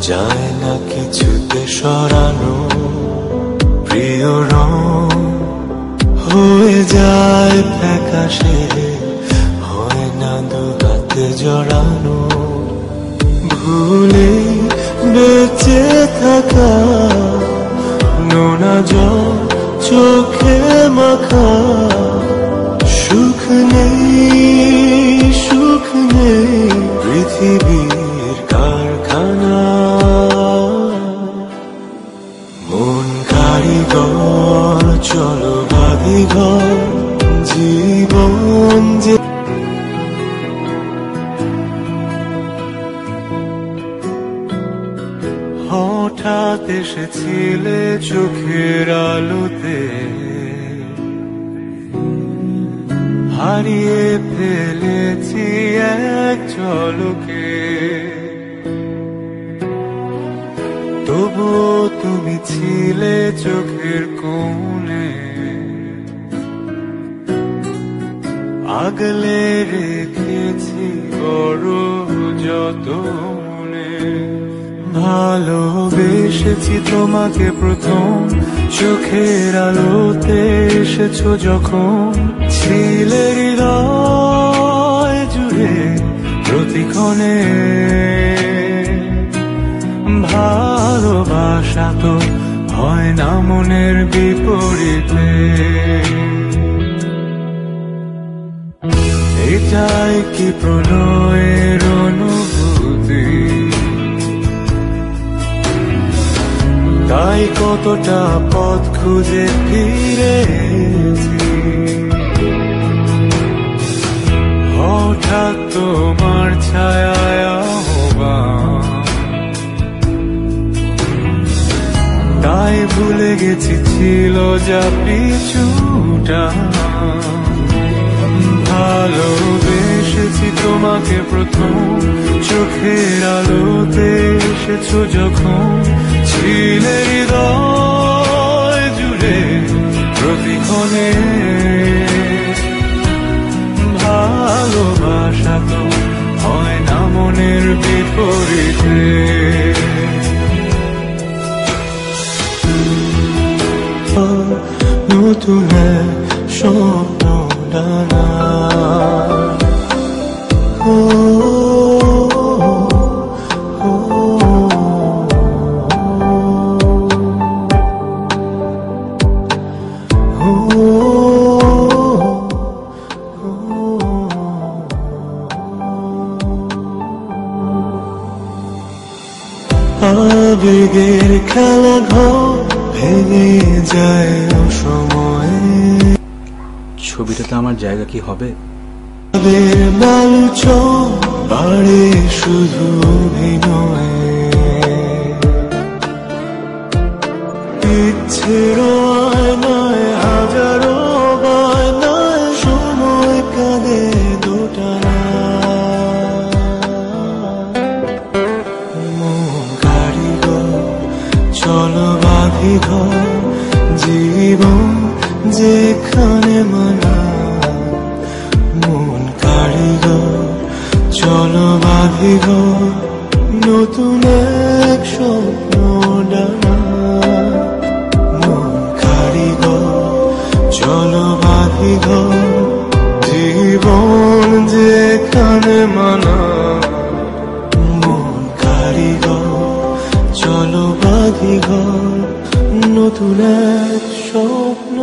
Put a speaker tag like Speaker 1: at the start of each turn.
Speaker 1: যায় না কিছুতে সরানো, প্রিয় রং হয়ে যায় ফ্যাকাশে, হয় না দু হাতে জড়ানো। ভুলে বেঁচে থাকা নোনা জল চোখে মাখা, সুখ নেই পৃথিবীর কারখানা। মন কারিগর চলো বাধিঘর, জীবন যে হঠাৎ এসেছিলে চোখের আলোতে, হারিয়ে ফেলেছি এক ঝলকে। তবুও তুমি ছিলে চোখের কোণে, আগলে রেখেছি বড় যতনে। ভালোবেসেছি তোমাকে প্রথম, চোখের আলোতে এসেছো যখন। ছিলে হৃদয় জুড়ে প্রতিক্ষণে, ভালোবাসা তো হয় না মনের বিপরীতে। এটাই কি প্রলয়ের অনুভূতি, তাই কতটা পথ খুঁজে ফিরেছি। হঠাৎ তোমার ছায়ায় আহ্বান, তাই ভুলে গেছি ছিল যা পিছুটা। ভালোবেসেছি তোমাকে প্রথম, চোখের আলোতে এসেছো যখন। ছিলে হৃদয় জুড়ে প্রতিক্ষণে, ভালোবাসা তো হয় না মনের বিপরীতে। নতুন স্বপ্ন ডানা, আবেগের খেলা ঘর ভেঙে যায় অসময়ে।
Speaker 2: ছবিটাতে আমার জায়গা কি হবে?
Speaker 1: বালুচ বাড়ে শুধু অভিনয়ে, ইচ্ছের আয়নায় হাজারো বায়নায় সময় কাঁদে দোটানা। মন কারিগর চলো বাধিঘর, জীবন যেখানে মানা। মন কারিগর চলো বাধিঘর, নতুন এক স্বপ্ন ডানা। মন কারিগর চলো বাধিঘর, জীবন যেখানে মানা। মন কারিগর চলো বাধিঘর, নতুন এক স্বপ্ন